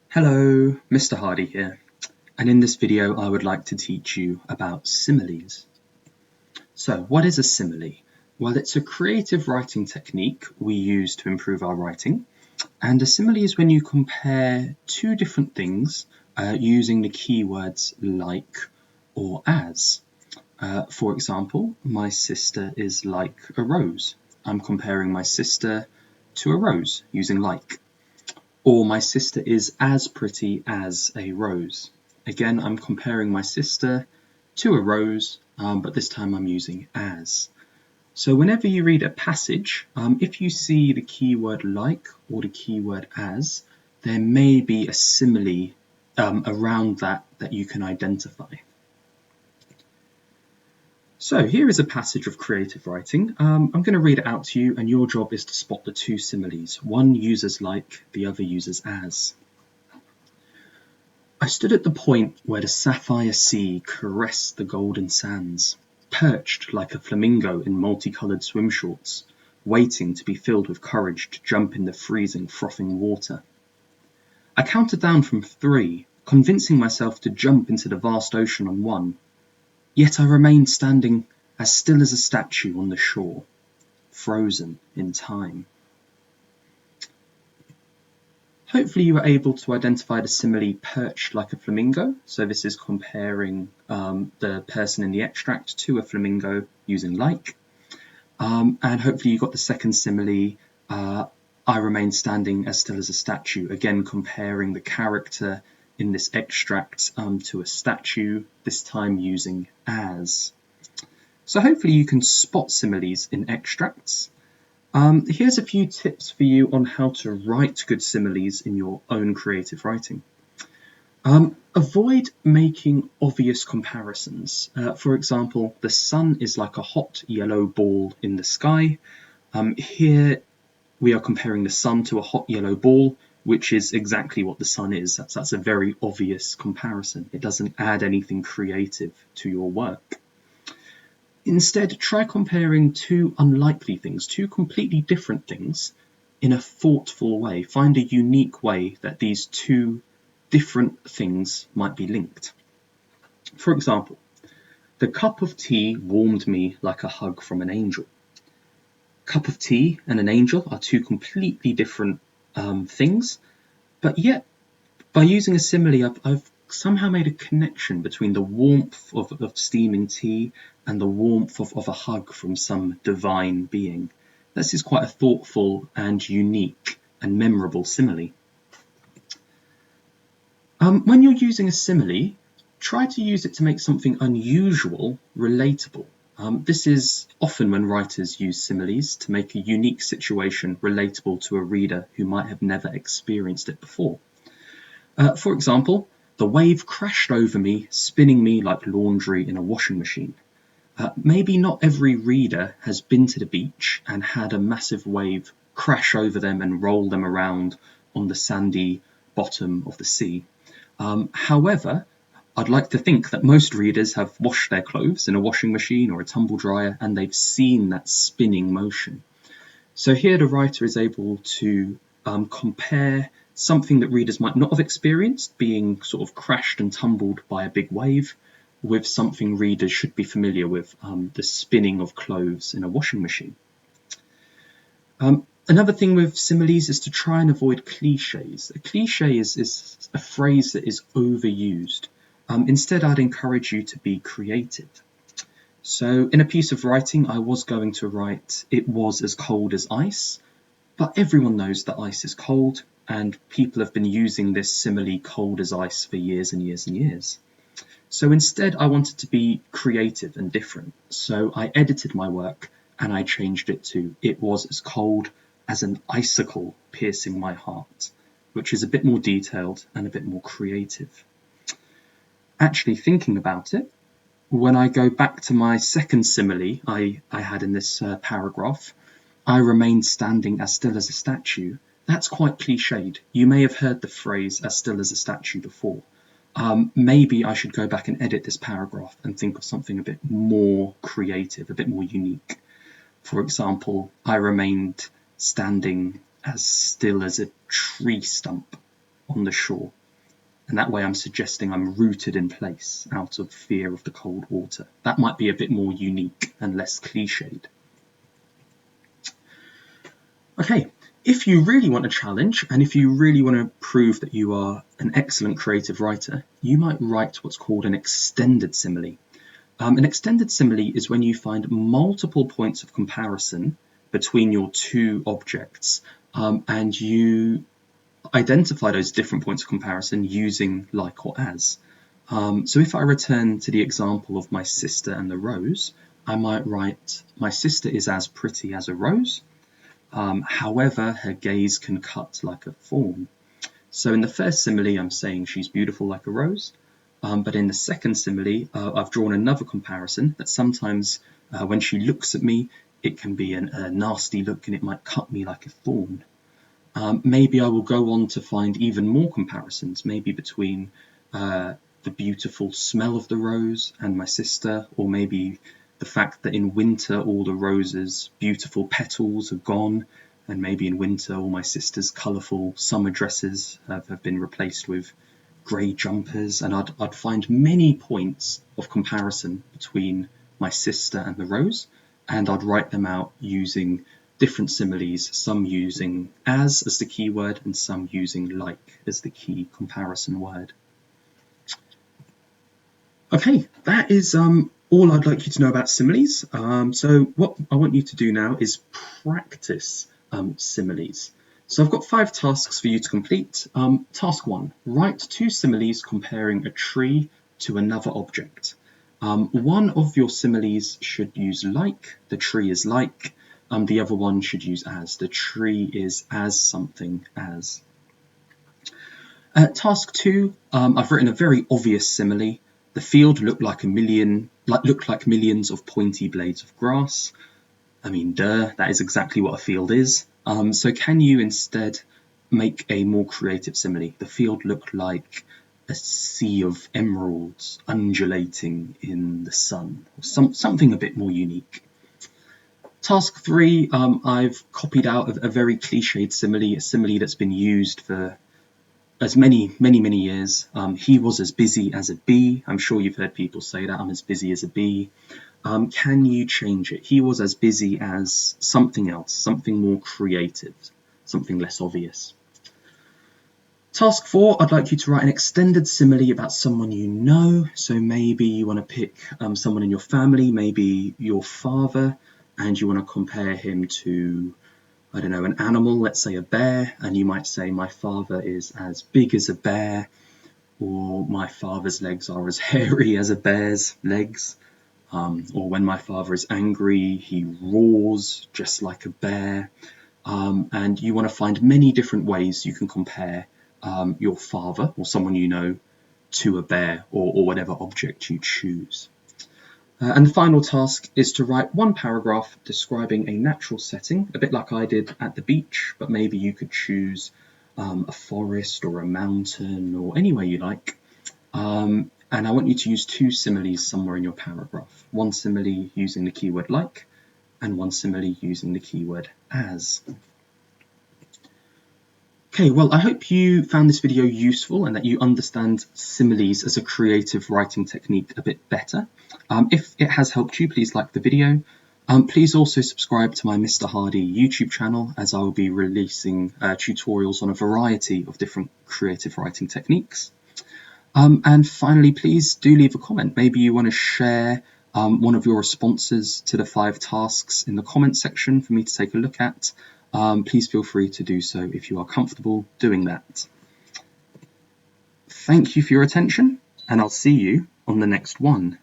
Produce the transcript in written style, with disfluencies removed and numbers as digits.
Hello, Mr. Hardy here, and in this video I would like to teach you about similes. So, what is a simile? Well, it's a creative writing technique we use to improve our writing, and a simile is when you compare two different things using the keywords like or as. For example, my sister is like a rose. I'm comparing my sister to a rose using like. Or my sister is as pretty as a rose. Again, I'm comparing my sister to a rose, but this time I'm using as. So whenever you read a passage, if you see the keyword like or the keyword as, there may be a simile around that you can identify. So here is a passage of creative writing. I'm going to read it out to you, and your job is to spot the two similes. One uses like, the other uses as. I stood at the point where the sapphire sea caressed the golden sands, perched like a flamingo in multicolored swim shorts, waiting to be filled with courage to jump in the freezing, frothing water. I counted down from 3, convincing myself to jump into the vast ocean on 1. Yet I remained standing as still as a statue on the shore, frozen in time. Hopefully you were able to identify the simile perched like a flamingo. So this is comparing the person in the extract to a flamingo using like. And hopefully you got the second simile, I remain standing as still as a statue, again comparing the character in this extract to a statue, this time using as. So hopefully you can spot similes in extracts. Here's a few tips for you on how to write good similes in your own creative writing. Avoid making obvious comparisons. For example, the sun is like a hot yellow ball in the sky. Here we are comparing the sun to a hot yellow ball, which is exactly what the sun is. That's a very obvious comparison. It doesn't add anything creative to your work. Instead, try comparing two unlikely things, two completely different things, in a thoughtful way. Find a unique way that these two different things might be linked. For example, the cup of tea warmed me like a hug from an angel. Cup of tea and an angel are two completely different things, but yet by using a simile I've somehow made a connection between the warmth of steaming tea and the warmth of a hug from some divine being. This is quite a thoughtful and unique and memorable simile. When you're using a simile, try to use it to make something unusual relatable. This is often when writers use similes to make a unique situation relatable to a reader who might have never experienced it before. For example, the wave crashed over me, spinning me like laundry in a washing machine. Maybe not every reader has been to the beach and had a massive wave crash over them and roll them around on the sandy bottom of the sea. However, I'd like to think that most readers have washed their clothes in a washing machine or a tumble dryer, and they've seen that spinning motion. So here the writer is able to compare something that readers might not have experienced, being sort of crashed and tumbled by a big wave, with something readers should be familiar with, the spinning of clothes in a washing machine. Another thing with similes is to try and avoid cliches. A cliche is a phrase that is overused. Instead, I'd encourage you to be creative. So in a piece of writing, I was going to write, "It was as cold as ice," but everyone knows that ice is cold, and people have been using this simile cold as ice for years and years and years. So instead, I wanted to be creative and different. So I edited my work and I changed it to, "It was as cold as an icicle piercing my heart," which is a bit more detailed and a bit more creative. Actually thinking about it, when I go back to my second simile I had in this paragraph, "I remained standing as still as a statue," that's quite cliched. You may have heard the phrase "as still as a statue" before. Maybe I should go back and edit this paragraph and think of something a bit more creative, a bit more unique. For example, "I remained standing as still as a tree stump on the shore." And that way I'm suggesting I'm rooted in place out of fear of the cold water. That might be a bit more unique and less cliched. Okay, if you really want a challenge and if you really want to prove that you are an excellent creative writer, you might write what's called an extended simile. An extended simile is when you find multiple points of comparison between your two objects, and you identify those different points of comparison using like or as. So if I return to the example of my sister and the rose, I might write, my sister is as pretty as a rose, however her gaze can cut like a thorn. So in the first simile I'm saying she's beautiful like a rose, but in the second simile I've drawn another comparison that sometimes when she looks at me it can be a nasty look and it might cut me like a thorn. Maybe I will go on to find even more comparisons, maybe between the beautiful smell of the rose and my sister, or maybe the fact that in winter all the roses' beautiful petals are gone, and maybe in winter all my sister's colourful summer dresses have been replaced with grey jumpers, and I'd find many points of comparison between my sister and the rose, and I'd write them out using different similes, some using as the key word and some using like as the key comparison word. Okay, that is all I'd like you to know about similes. So what I want you to do now is practice similes. So I've got 5 tasks for you to complete. Task 1, write 2 similes comparing a tree to another object. One of your similes should use like, the tree is like, the other one should use as, the tree is as something as. Task 2, I've written a very obvious simile. The field looked like millions of pointy blades of grass. I mean, duh, that is exactly what a field is. So can you instead make a more creative simile? The field looked like a sea of emeralds undulating in the sun, or something a bit more unique. Task 3, I've copied out a very cliched simile, a simile that's been used for as many years. He was as busy as a bee. I'm sure you've heard people say that, I'm as busy as a bee. Can you change it? He was as busy as something else, something more creative, something less obvious. Task 4, I'd like you to write an extended simile about someone you know. So maybe you want to pick someone in your family, maybe your father, and you want to compare him to, I don't know, an animal, let's say a bear, and you might say my father is as big as a bear, or my father's legs are as hairy as a bear's legs, or when my father is angry, he roars just like a bear, and you want to find many different ways you can compare your father or someone you know to a bear or whatever object you choose. And the final task is to write 1 paragraph describing a natural setting, a bit like I did at the beach, but maybe you could choose a forest or a mountain or anywhere you like. And I want you to use 2 similes somewhere in your paragraph. 1 simile using the keyword like, and 1 simile using the keyword as. Okay, well, I hope you found this video useful and that you understand similes as a creative writing technique a bit better. If it has helped you, please like the video. Please also subscribe to my Mr. Hardy YouTube channel, as I will be releasing tutorials on a variety of different creative writing techniques. And finally, please do leave a comment. Maybe you want to share one of your responses to the 5 tasks in the comment section for me to take a look at. Please feel free to do so if you are comfortable doing that. Thank you for your attention, and I'll see you on the next one.